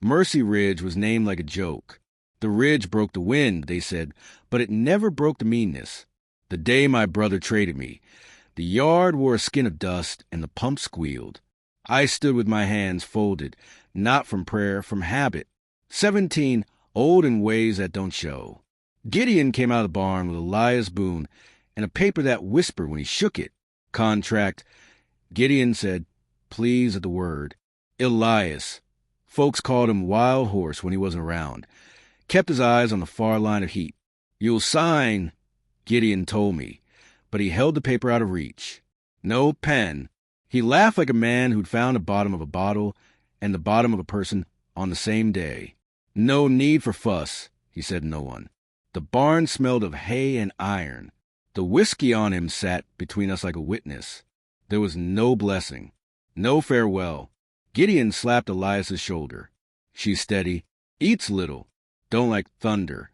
Mercy Ridge was named like a joke. The ridge broke the wind, they said, but it never broke the meanness. The day my brother traded me, the yard wore a skin of dust and the pump squealed. I stood with my hands folded, not from prayer, from habit. 17, old in ways that don't show. Gideon came out of the barn with Elias Boone and a paper that whispered when he shook it. Contract. Gideon said, please at the word. Elias. Folks called him Wild Horse when he wasn't around. Kept his eyes on the far line of heat. You'll sign, Gideon told me, but he held the paper out of reach. No pen. He laughed like a man who'd found the bottom of a bottle and the bottom of a person on the same day. No need for fuss, he said to no one. The barn smelled of hay and iron. The whiskey on him sat between us like a witness. There was no blessing, no farewell. Gideon slapped Elias's shoulder. She's steady, eats little, don't like thunder.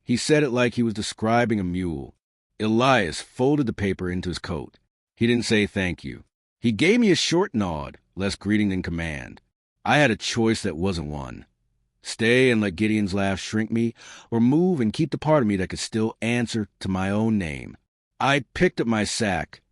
He said it like he was describing a mule. Elias folded the paper into his coat. He didn't say thank you. He gave me a short nod, less greeting than command. I had a choice that wasn't one. Stay and let Gideon's laugh shrink me, or move and keep the part of me that could still answer to my own name. I picked up my sack,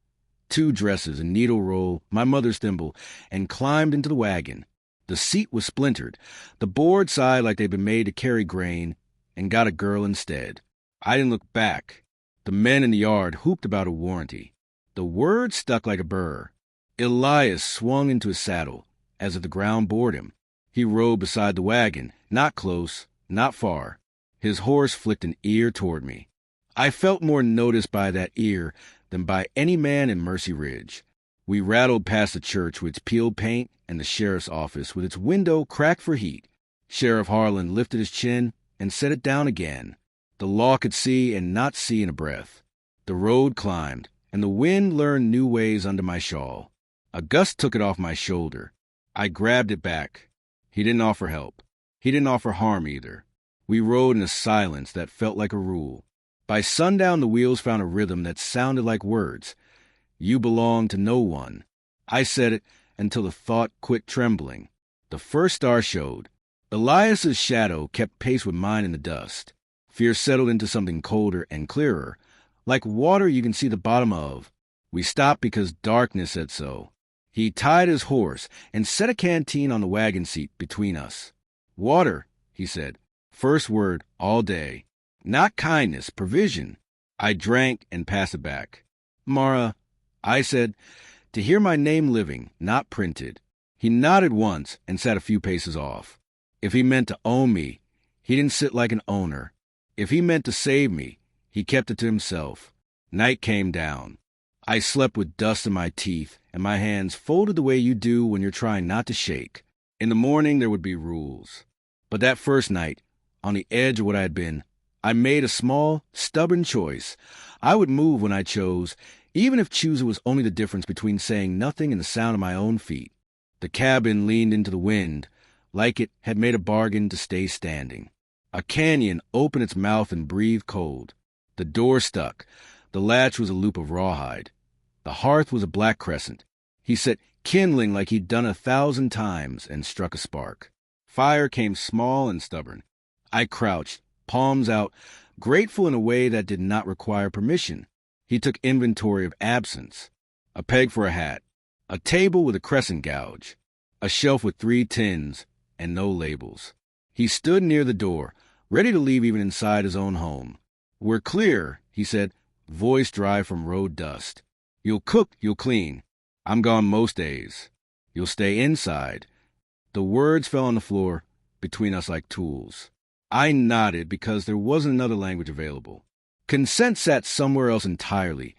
2 dresses, a needle roll, my mother's thimble, and climbed into the wagon. The seat was splintered. The board sighed like they'd been made to carry grain, and got a girl instead. I didn't look back. The men in the yard hooped about a warranty. The word stuck like a burr. Elias swung into his saddle, as if the ground bored him. He rode beside the wagon, not close, not far. His horse flicked an ear toward me. I felt more noticed by that ear than by any man in Mercy Ridge. We rattled past the church with its peeled paint and the sheriff's office with its window cracked for heat. Sheriff Harlan lifted his chin and set it down again. The law could see and not see in a breath. The road climbed, and the wind learned new ways under my shawl. A gust took it off my shoulder. I grabbed it back. He didn't offer help. He didn't offer harm either. We rode in a silence that felt like a rule. By sundown, the wheels found a rhythm that sounded like words. You belong to no one. I said it until the thought quit trembling. The first star showed. Elias's shadow kept pace with mine in the dust. Fear settled into something colder and clearer, like water you can see the bottom of. We stopped because darkness said so. He tied his horse and set a canteen on the wagon seat between us. Water, he said. First word all day. Not kindness, provision. I drank and passed it back. Mara, I said, to hear my name living, not printed. He nodded once and sat a few paces off. If he meant to own me, he didn't sit like an owner. If he meant to save me, he kept it to himself. Night came down. I slept with dust in my teeth and my hands folded the way you do when you're trying not to shake. In the morning, there would be rules. But that first night, on the edge of what I had been, I made a small, stubborn choice. I would move when I chose, even if choosing was only the difference between saying nothing and the sound of my own feet. The cabin leaned into the wind, like it had made a bargain to stay standing. A canyon opened its mouth and breathed cold. The door stuck. The latch was a loop of rawhide. The hearth was a black crescent. He set kindling like he'd done 1,000 times and struck a spark. Fire came small and stubborn. I crouched, palms out, grateful in a way that did not require permission. He took inventory of absence. A peg for a hat. A table with a crescent gouge. A shelf with 3 tins and no labels. He stood near the door, ready to leave even inside his own home. We're clear, he said, voice dry from road dust. You'll cook, you'll clean. I'm gone most days. You'll stay inside. The words fell on the floor between us like tools. I nodded because there wasn't another language available. Consent sat somewhere else entirely,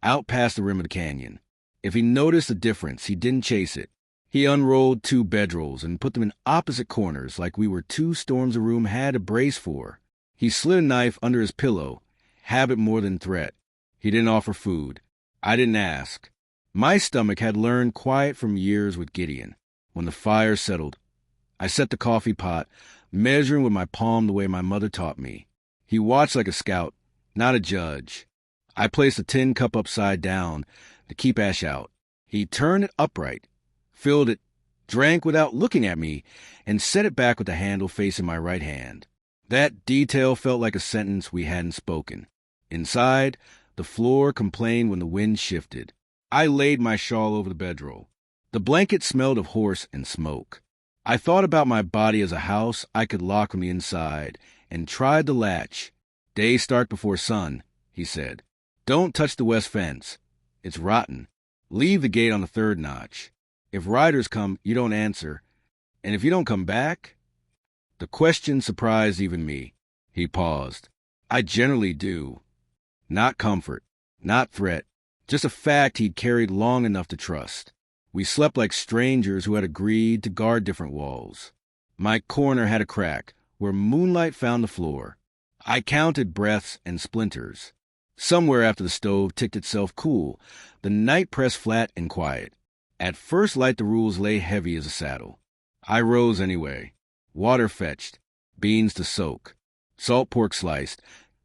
out past the rim of the canyon. If he noticed the difference, he didn't chase it. He unrolled 2 bedrolls and put them in opposite corners like we were 2 storms a room had to brace for. He slid a knife under his pillow, habit more than threat. He didn't offer food. I didn't ask. My stomach had learned quiet from years with Gideon. When the fire settled, I set the coffee pot, measuring with my palm the way my mother taught me. He watched like a scout, not a judge. I placed a tin cup upside down to keep ash out. He turned it upright, filled it, drank without looking at me, and set it back with the handle facing my right hand. That detail felt like a sentence we hadn't spoken. Inside, the floor complained when the wind shifted. I laid my shawl over the bedroll. The blanket smelled of horse and smoke. I thought about my body as a house I could lock on the inside, and tried the latch. "Day start before sun," he said. "Don't touch the west fence. It's rotten. Leave the gate on the third notch. If riders come, you don't answer. And if you don't come back—" The question surprised even me. He paused. "I generally do." Not comfort, not threat, just a fact he'd carried long enough to trust. We slept like strangers who had agreed to guard different walls. My corner had a crack, where moonlight found the floor. I counted breaths and splinters. Somewhere after the stove ticked itself cool, the night pressed flat and quiet. At first light the rules lay heavy as a saddle. I rose anyway. Water fetched, beans to soak, salt pork sliced,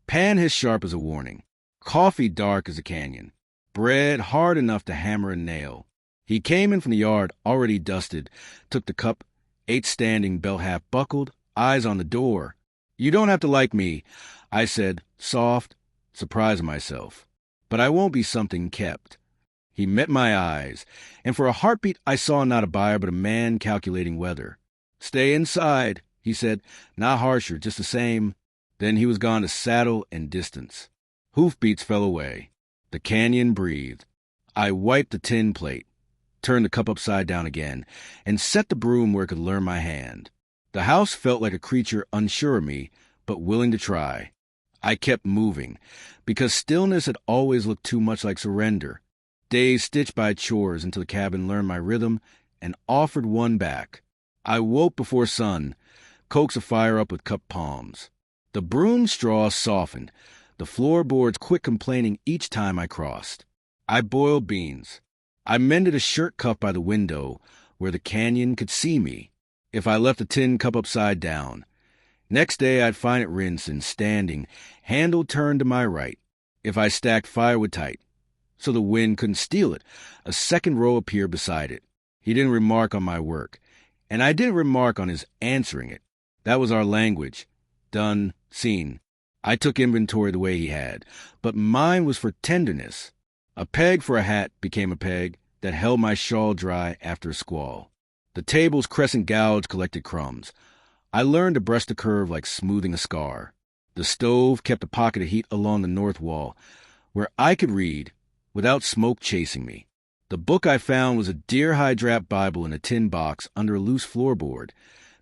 pan as sharp as a warning, coffee dark as a canyon, bread hard enough to hammer a nail. He came in from the yard already dusted, took the cup, ate standing, belt half buckled, eyes on the door. "You don't have to like me," I said, soft, surprised myself. "But I won't be something kept." He met my eyes, and for a heartbeat I saw not a buyer but a man calculating weather. "Stay inside," he said, not harsher, just the same. Then he was gone to saddle and distance. Hoofbeats fell away. The canyon breathed. I wiped the tin plate, turned the cup upside down again, and set the broom where it could learn my hand. The house felt like a creature unsure of me, but willing to try. I kept moving, because stillness had always looked too much like surrender. Days stitched by chores until the cabin learned my rhythm and offered one back. I woke before sun, coaxed a fire up with cupped palms. The broom straw softened, the floorboards quit complaining each time I crossed. I boiled beans. I mended a shirt cuff by the window where the canyon could see me. If I left the tin cup upside down, next day I'd find it rinsed and standing, handle turned to my right. If I stacked firewood tight, so the wind couldn't steal it, a second row appeared beside it. He didn't remark on my work, and I didn't remark on his answering it. That was our language. Done, seen. I took inventory the way he had, but mine was for tenderness. A peg for a hat became a peg that held my shawl dry after a squall. The table's crescent gouge collected crumbs. I learned to brush the curve like smoothing a scar. The stove kept a pocket of heat along the north wall, where I could read without smoke chasing me. The book I found was a deer-hide drap Bible in a tin box under a loose floorboard,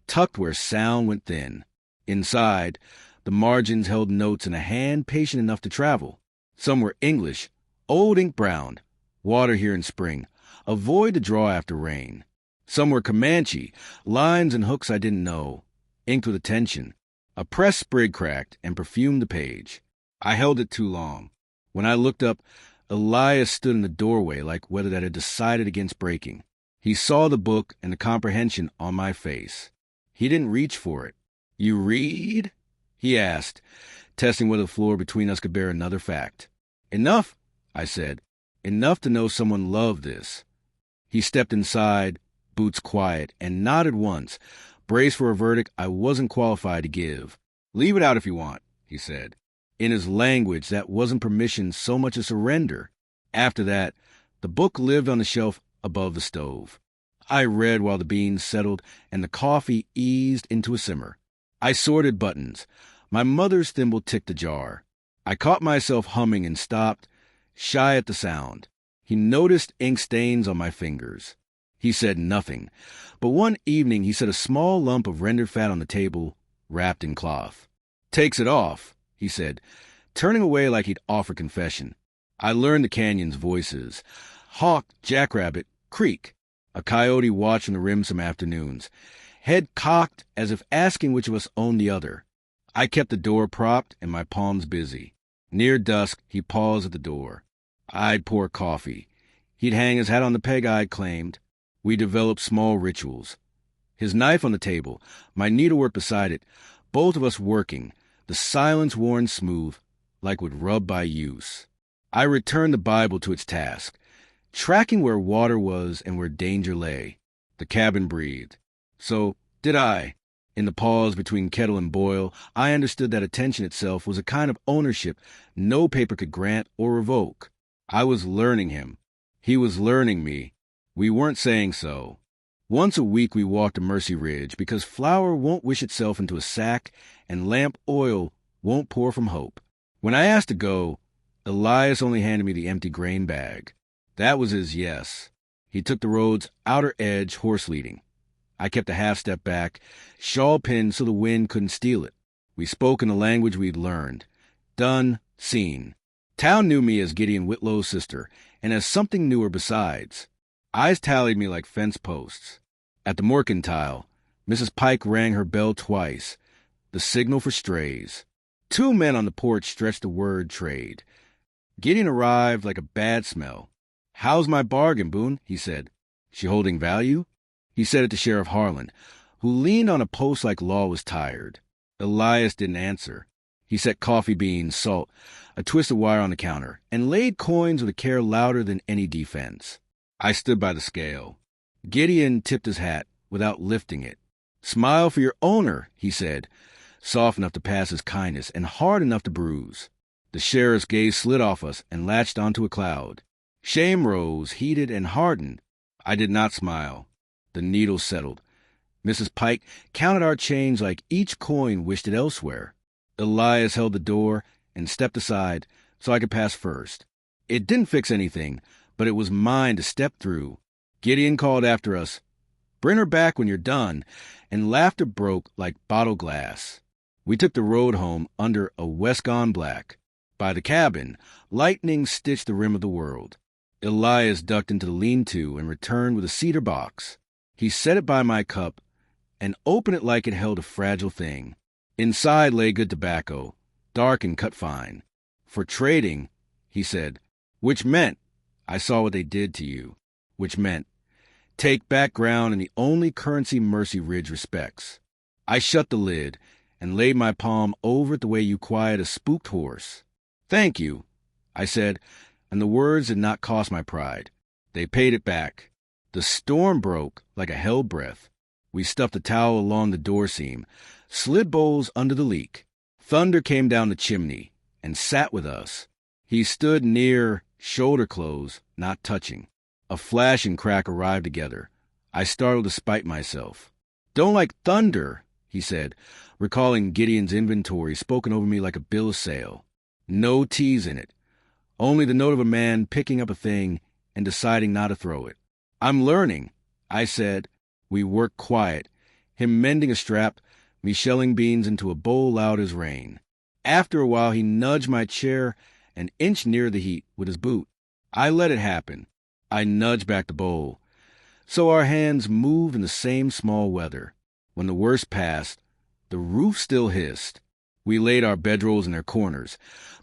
tucked where sound went thin. Inside, the margins held notes in a hand patient enough to travel. Some were English, old ink brown, water here in spring, avoid to draw after rain. Some were Comanche, lines and hooks I didn't know, inked with attention. A press sprig cracked and perfumed the page. I held it too long. When I looked up, Elias stood in the doorway like weather that had decided against breaking. He saw the book and the comprehension on my face. He didn't reach for it. "You read?" he asked, testing whether the floor between us could bear another fact. "Enough," I said. "Enough to know someone loved this." He stepped inside, boots quiet, and nodded once, braced for a verdict I wasn't qualified to give. "Leave it out if you want," he said. In his language, that wasn't permission so much as surrender. After that, the book lived on the shelf above the stove. I read while the beans settled and the coffee eased into a simmer. I sorted buttons. My mother's thimble ticked ajar. I caught myself humming and stopped, shy at the sound. He noticed ink stains on my fingers. He said nothing, but one evening he set a small lump of rendered fat on the table, wrapped in cloth. "Takes it off," he said, turning away like he'd offer confession. I learned the canyon's voices. Hawk, jackrabbit, creek. A coyote watched on the rim some afternoons, head cocked as if asking which of us owned the other. I kept the door propped and my palms busy. Near dusk, he paused at the door. I'd pour coffee. He'd hang his hat on the peg I'd claimed. We developed small rituals. His knife on the table, my needlework beside it, both of us working, the silence worn smooth, like would rub by use. I returned the Bible to its task, tracking where water was and where danger lay. The cabin breathed. So did I. In the pause between kettle and boil, I understood that attention itself was a kind of ownership no paper could grant or revoke. I was learning him. He was learning me. We weren't saying so. Once a week we walked to Mercy Ridge because flour won't wish itself into a sack and lamp oil won't pour from hope. When I asked to go, Elias only handed me the empty grain bag. That was his yes. He took the road's outer edge horse leading. I kept a half step back, shawl pinned so the wind couldn't steal it. We spoke in the language we'd learned. Done, seen. Town knew me as Gideon Whitlow's sister, and as something newer besides. Eyes tallied me like fence posts. At the mercantile, Mrs. Pike rang her bell twice, the signal for strays. 2 men on the porch stretched the word trade. Gideon arrived like a bad smell. "How's my bargain, Boone?" he said. "She holding value?" He said it to Sheriff Harlan, who leaned on a post like law was tired. Elias didn't answer. He set coffee beans, salt, a twist of wire on the counter, and laid coins with a care louder than any defense. I stood by the scale. Gideon tipped his hat without lifting it. "Smile for your owner," he said, soft enough to pass as kindness and hard enough to bruise. The sheriff's gaze slid off us and latched onto a cloud. Shame rose, heated and hardened. I did not smile. The needle settled. Mrs. Pike counted our change like each coin wished it elsewhere. Elias held the door and stepped aside so I could pass first. It didn't fix anything, but it was mine to step through. Gideon called after us, "Bring her back when you're done," and laughter broke like bottled glass. We took the road home under a west gone black. By the cabin, lightning stitched the rim of the world. Elias ducked into the lean-to and returned with a cedar box. He set it by my cup and opened it like it held a fragile thing. Inside lay good tobacco, dark and cut fine. "For trading," he said, which meant, "I saw what they did to you," which meant, "Take back ground in the only currency Mercy Ridge respects." I shut the lid and laid my palm over it the way you quiet a spooked horse. "Thank you," I said, and the words did not cost my pride. They paid it back. The storm broke like a held breath. We stuffed a towel along the door seam, slid bowls under the leak. Thunder came down the chimney and sat with us. He stood near, shoulder close, not touching. A flash and crack arrived together. I startled to spite myself. "Don't like thunder," he said, recalling Gideon's inventory spoken over me like a bill of sale. No T's in it. Only the note of a man picking up a thing and deciding not to throw it. "I'm learning," I said. We worked quiet, him mending a strap, me shelling beans into a bowl loud as rain. After a while he nudged my chair an inch nearer the heat with his boot. I let it happen. I nudged back the bowl. So our hands moved in the same small weather. When the worst passed, the roof still hissed. We laid our bedrolls in their corners,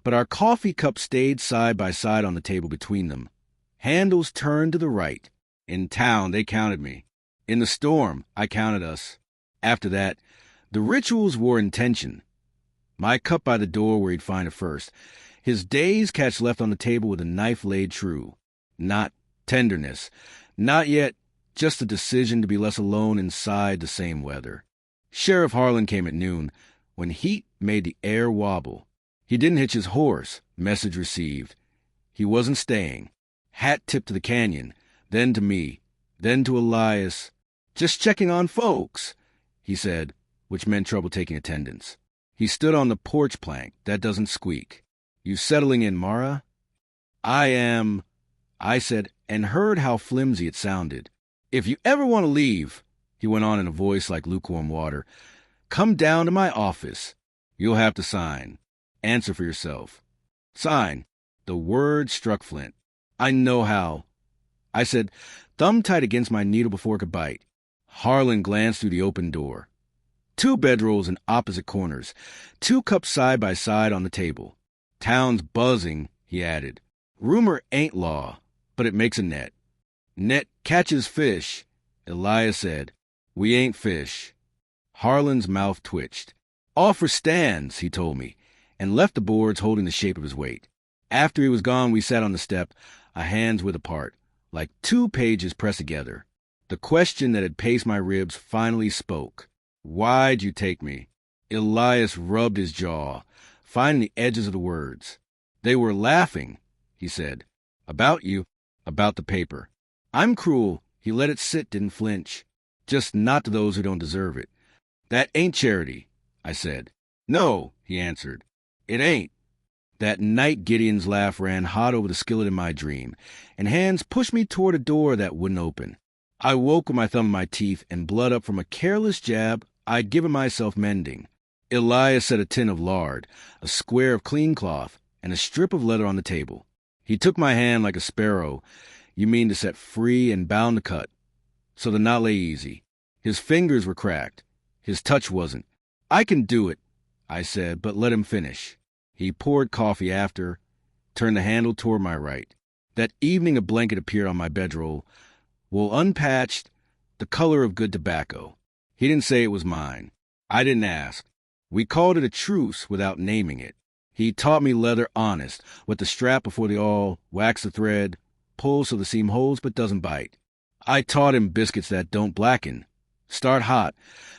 but our coffee cups stayed side by side on the table between them. Handles turned to the right. In town, they counted me. In the storm, I counted us. After that, the rituals wore intention. My cup by the door where he'd find it first. His day's catch left on the table with a knife laid true. Not tenderness. Not yet just a decision to be less alone inside the same weather. Sheriff Harlan came at noon, when heat made the air wobble. He didn't hitch his horse. Message received. He wasn't staying. Hat tipped to the canyon, then to me, then to Elias. "Just checking on folks," he said, which meant trouble taking attendance. He stood on the porch plank. That doesn't squeak. "You settling in, Mara?" "I am," I said, and heard how flimsy it sounded. "If you ever want to leave," he went on in a voice like lukewarm water, "come down to my office. You'll have to sign. Answer for yourself." Sign. The word struck Flint. "I know how," I said, thumb tight against my needle before it could bite. Harlan glanced through the open door. 2 bedrolls in opposite corners, 2 cups side by side on the table. "Town's buzzing," he added. "Rumor ain't law, but it makes a net. Net catches fish," Elias said. "We ain't fish." Harlan's mouth twitched. "Offer stands," he told me, and left the boards holding the shape of his weight. After he was gone, we sat on the step, our hands width apart, like 2 pages pressed together. The question that had paced my ribs finally spoke. Why'd you take me? Elias rubbed his jaw, finding the edges of the words. They were laughing, he said. About you, about the paper. I'm cruel. He let it sit, didn't flinch. Just not to those who don't deserve it. That ain't charity, I said. No, he answered. It ain't. That night Gideon's laugh ran hot over the skillet in my dream, and hands pushed me toward a door that wouldn't open. I woke with my thumb in my teeth and blood up from a careless jab I'd given myself mending. Elias set a tin of lard, a square of clean cloth, and a strip of leather on the table. He took my hand like a sparrow, you mean to set free and bound to cut, so the knot lay easy. His fingers were cracked. His touch wasn't. I can do it, I said, but let him finish. He poured coffee after, turned the handle toward my right. That evening a blanket appeared on my bedroll, wool unpatched, the color of good tobacco. He didn't say it was mine. I didn't ask. We called it a truce without naming it. He taught me leather honest, with the strap before the awl, wax the thread, pull so the seam holds but doesn't bite. I taught him biscuits that don't blacken. Start hot,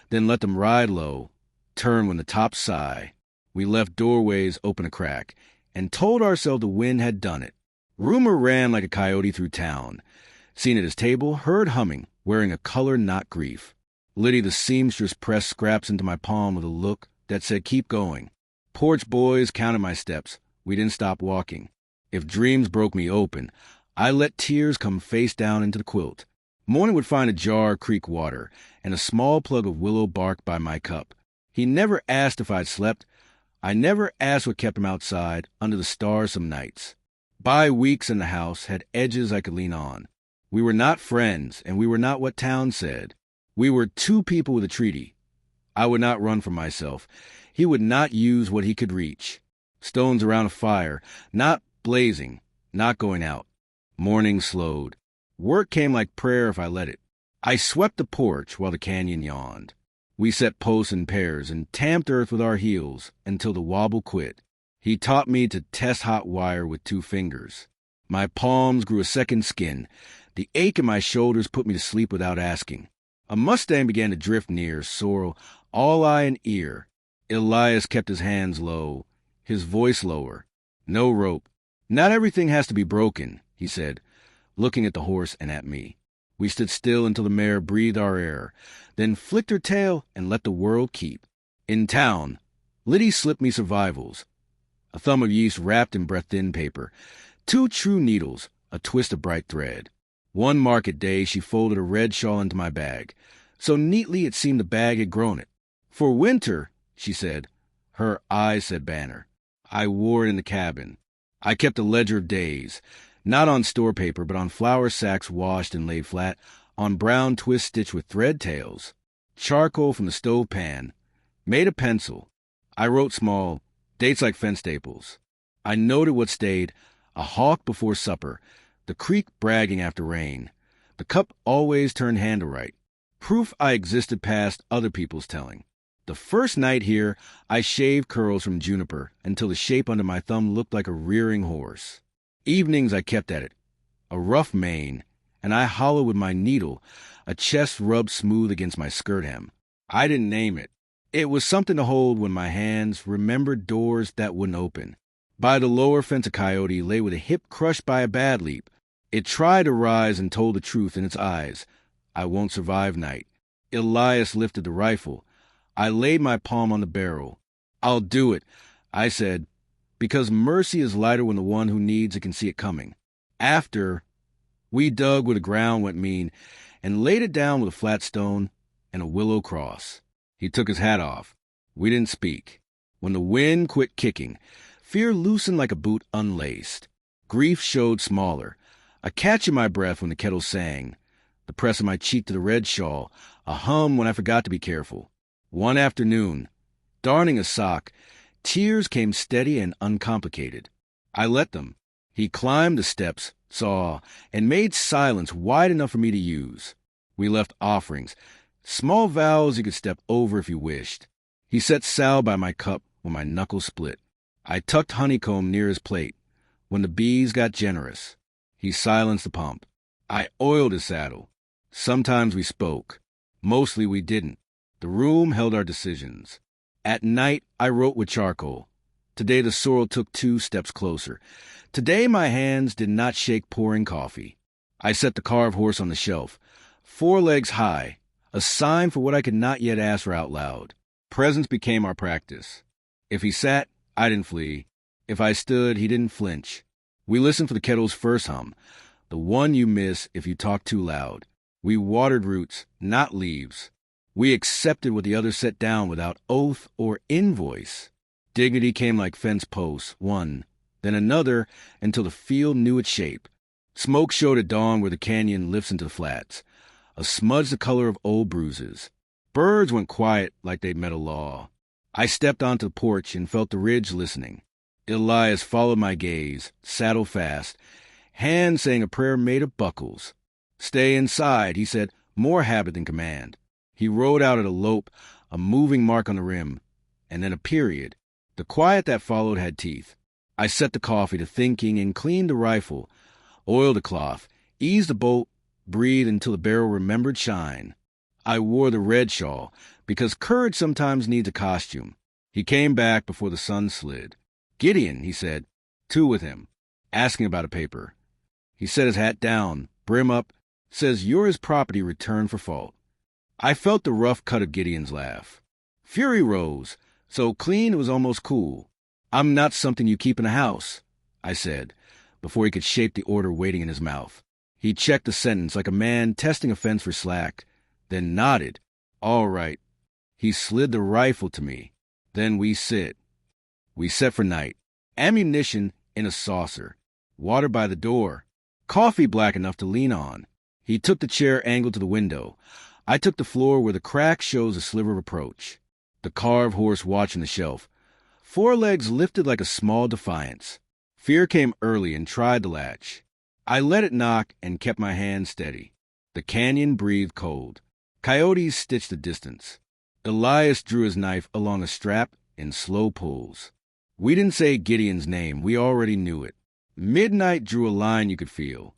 then let them ride low, turn when the tops sigh. We left doorways open a crack, and told ourselves the wind had done it. Rumor ran like a coyote through town. Seen at his table, heard humming, wearing a color not grief. Liddy the seamstress pressed scraps into my palm with a look that said keep going. Porch boys counted my steps. We didn't stop walking. If dreams broke me open, I let tears come face down into the quilt. Morning would find a jar of creek water and a small plug of willow bark by my cup. He never asked if I'd slept. I never asked what kept him outside under the stars some nights. By weeks in the house had edges I could lean on. We were not friends, and we were not what town said. We were two people with a treaty. I would not run from myself. He would not use what he could reach. Stones around a fire, not blazing, not going out. Morning slowed. Work came like prayer if I let it. I swept the porch while the canyon yawned. We set posts in pairs and tamped earth with our heels until the wobble quit. He taught me to test hot wire with 2 fingers. My palms grew a second skin. The ache in my shoulders put me to sleep without asking. A mustang began to drift near, sorrel, all eye and ear. Elias kept his hands low, his voice lower. No rope. Not everything has to be broken, he said, looking at the horse and at me. We stood still until the mare breathed our air, then flicked her tail and let the world keep. In town, Liddy slipped me survivals. A thumb of yeast wrapped in breath-thin paper, 2 true needles, a twist of bright thread. One market day she folded a red shawl into my bag, so neatly it seemed the bag had grown it. For winter, she said. Her eyes said banner. I wore it in the cabin. I kept a ledger of days, not on store paper, but on flour sacks washed and laid flat, on brown twist stitched with thread tails. Charcoal from the stove pan. Made a pencil. I wrote small, dates like fence staples. I noted what stayed, a hawk before supper, the creek bragging after rain. The cup always turned handle right. Proof I existed past other people's telling. The first night here, I shaved curls from juniper until the shape under my thumb looked like a rearing horse. Evenings I kept at it, a rough mane, and I hollowed with my needle, a chest rubbed smooth against my skirt hem. I didn't name it. It was something to hold when my hands remembered doors that wouldn't open. By the lower fence a coyote lay with a hip crushed by a bad leap. It tried to rise and told the truth in its eyes. I won't survive night. Elias lifted the rifle. I laid my palm on the barrel. I'll do it, I said, because mercy is lighter when the one who needs it can see it coming. After, we dug where the ground went mean and laid it down with a flat stone and a willow cross. He took his hat off. We didn't speak. When the wind quit kicking, fear loosened like a boot unlaced. Grief showed smaller. A catch in my breath when the kettle sang. The press of my cheek to the red shawl. A hum when I forgot to be careful. One afternoon, darning a sock, tears came steady and uncomplicated. I let them. He climbed the steps, saw, and made silence wide enough for me to use. We left offerings, small vows you could step over if you wished. He set sal by my cup when my knuckles split. I tucked honeycomb near his plate. When the bees got generous, he silenced the pump. I oiled his saddle. Sometimes we spoke. Mostly we didn't. The room held our decisions. At night, I wrote with charcoal. Today the sorrel took 2 steps closer. Today my hands did not shake pouring coffee. I set the carved horse on the shelf, 4 legs high, a sign for what I could not yet ask for out loud. Presence became our practice. If he sat, I didn't flee. If I stood, he didn't flinch. We listened for the kettle's first hum, the one you miss if you talk too loud. We watered roots, not leaves. We accepted what the other set down without oath or invoice. Dignity came like fence posts, one, then another, until the field knew its shape. Smoke showed at dawn where the canyon lifts into the flats, a smudge the color of old bruises. Birds went quiet like they'd met a law. I stepped onto the porch and felt the ridge listening. Elias followed my gaze, saddle fast, hand saying a prayer made of buckles. Stay inside, he said, more habit than command. He rode out at a lope, a moving mark on the rim, and then a period. The quiet that followed had teeth. I set the coffee to thinking and cleaned the rifle, oiled the cloth, eased the bolt, breathed until the barrel remembered shine. I wore the red shawl, because courage sometimes needs a costume. He came back before the sun slid. Gideon, he said, 2 with him, asking about a paper. He set his hat down, brim up, says you're his property returned for fault. I felt the rough cut of Gideon's laugh. Fury rose, so clean it was almost cool. I'm not something you keep in a house, I said, before he could shape the order waiting in his mouth. He checked the sentence like a man testing a fence for slack, then nodded. All right. He slid the rifle to me. Then we sit. We set for night. Ammunition in a saucer. Water by the door. Coffee black enough to lean on. He took the chair angled to the window. I took the floor where the crack shows a sliver of approach. The carved horse watching the shelf. 4 legs lifted like a small defiance. Fear came early and tried the latch. I let it knock and kept my hand steady. The canyon breathed cold. Coyotes stitched the distance. Elias drew his knife along a strap in slow pulls. We didn't say Gideon's name. We already knew it. Midnight drew a line you could feel.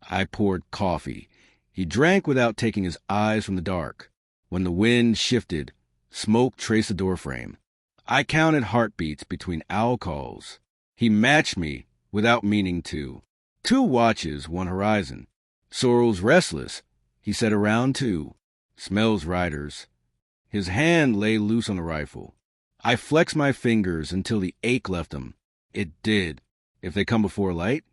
I poured coffee. He drank without taking his eyes from the dark. When the wind shifted, smoke traced the doorframe. I counted heartbeats between owl calls. He matched me without meaning to. 2 watches, 1 horizon. Sorrel's restless. He said around 2. Smells riders. His hand lay loose on the rifle. I flexed my fingers until the ache left them. It did. If they come before light?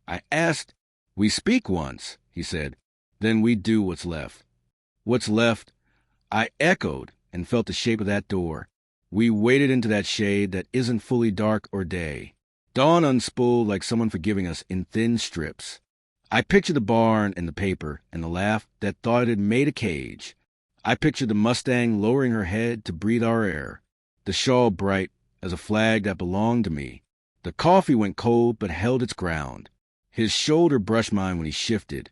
I asked. We speak once, he said. Then we do what's left. What's left? I echoed and felt the shape of that door. We waded into that shade that isn't fully dark or day. Dawn unspooled like someone forgiving us in thin strips. I pictured the barn and the paper and the laugh that thought it had made a cage. I pictured the Mustang lowering her head to breathe our air, the shawl bright as a flag that belonged to me. The coffee went cold but held its ground. His shoulder brushed mine when he shifted.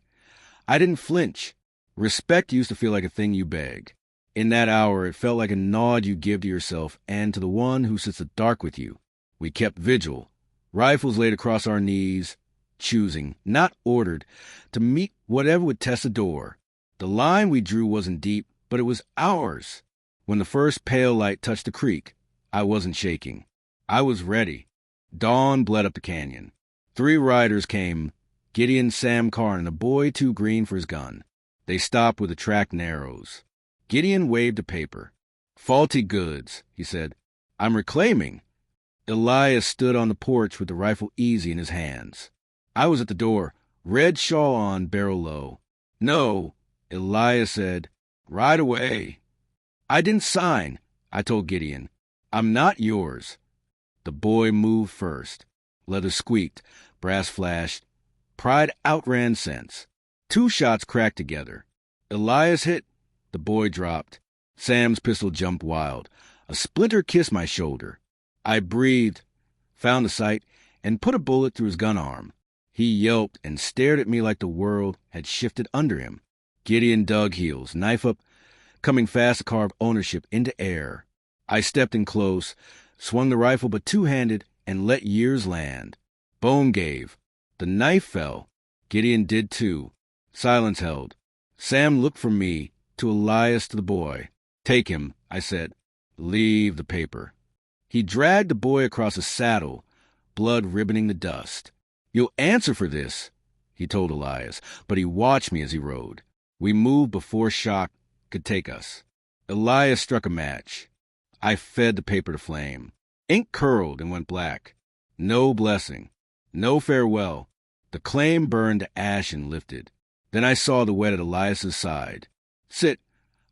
I didn't flinch. Respect used to feel like a thing you beg. In that hour, it felt like a nod you give to yourself and to the one who sits in the dark with you. We kept vigil, rifles laid across our knees, choosing, not ordered, to meet whatever would test the door. The line we drew wasn't deep, but it was ours. When the first pale light touched the creek, I wasn't shaking. I was ready. Dawn bled up the canyon. 3 riders came, Gideon, Sam Carr, and a boy too green for his gun. They stopped where the track narrows. Gideon waved a paper. Faulty goods, he said. I'm reclaiming. Elias stood on the porch with the rifle easy in his hands. I was at the door, red shawl on, barrel low. No, Elias said. Ride away. I didn't sign, I told Gideon. I'm not yours. The boy moved first. Leather squeaked, brass flashed. Pride outran sense. 2 shots cracked together. Elias hit. The boy dropped. Sam's pistol jumped wild. A splinter kissed my shoulder. I breathed, found the sight, and put a bullet through his gun arm. He yelped and stared at me like the world had shifted under him. Gideon dug heels, knife up, coming fast to carve ownership into air. I stepped in close, swung the rifle but two-handed, and let years land. Bone gave. The knife fell. Gideon did too. Silence held. Sam looked from me to Elias to the boy. "Take him," I said. "Leave the paper." He dragged the boy across a saddle, blood ribboning the dust. "You'll answer for this," he told Elias, but he watched me as he rode. We moved before shock could take us. Elias struck a match. I fed the paper to flame. Ink curled and went black. No blessing. No farewell. The claim burned to ash and lifted. Then I saw the wet at Elias's side. "Sit,"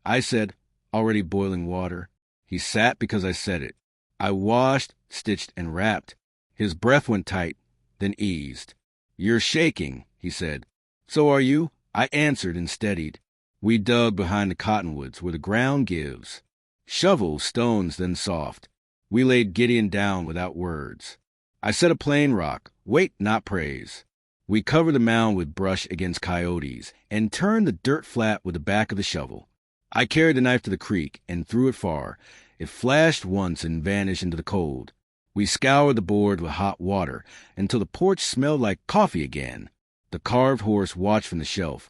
I said, already boiling water. He sat because I said it. I washed, stitched, and wrapped. His breath went tight, then eased. "You're shaking," he said. "So are you," I answered and steadied. We dug behind the cottonwoods where the ground gives. Shovels, stones, then soft. We laid Gideon down without words. I set a plain rock, weight not praise. We covered the mound with brush against coyotes and turned the dirt flat with the back of the shovel. I carried the knife to the creek and threw it far. It flashed once and vanished into the cold. We scoured the board with hot water until the porch smelled like coffee again. The carved horse watched from the shelf,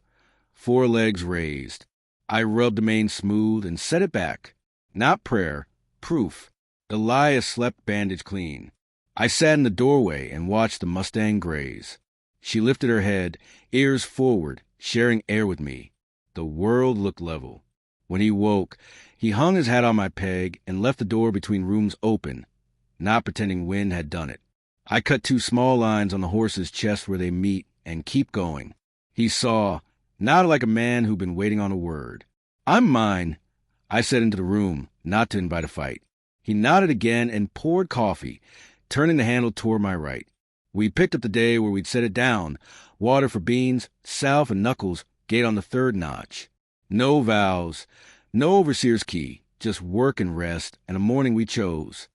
4 legs raised. I rubbed the mane smooth and set it back. Not prayer, proof. Elias slept bandaged clean. I sat in the doorway and watched the Mustang graze. She lifted her head, ears forward, sharing air with me. The world looked level. When he woke, he hung his hat on my peg and left the door between rooms open, not pretending wind had done it. I cut 2 small lines on the horse's chest where they meet and keep going. He saw, nodded like a man who'd been waiting on a word. "I'm mine," I said into the room, not to invite a fight. He nodded again and poured coffee, turning the handle toward my right. We picked up the day where we'd set it down, water for beans, salve and knuckles, gate on the 3rd notch. No vows, no overseer's key, just work and rest, and a morning we chose.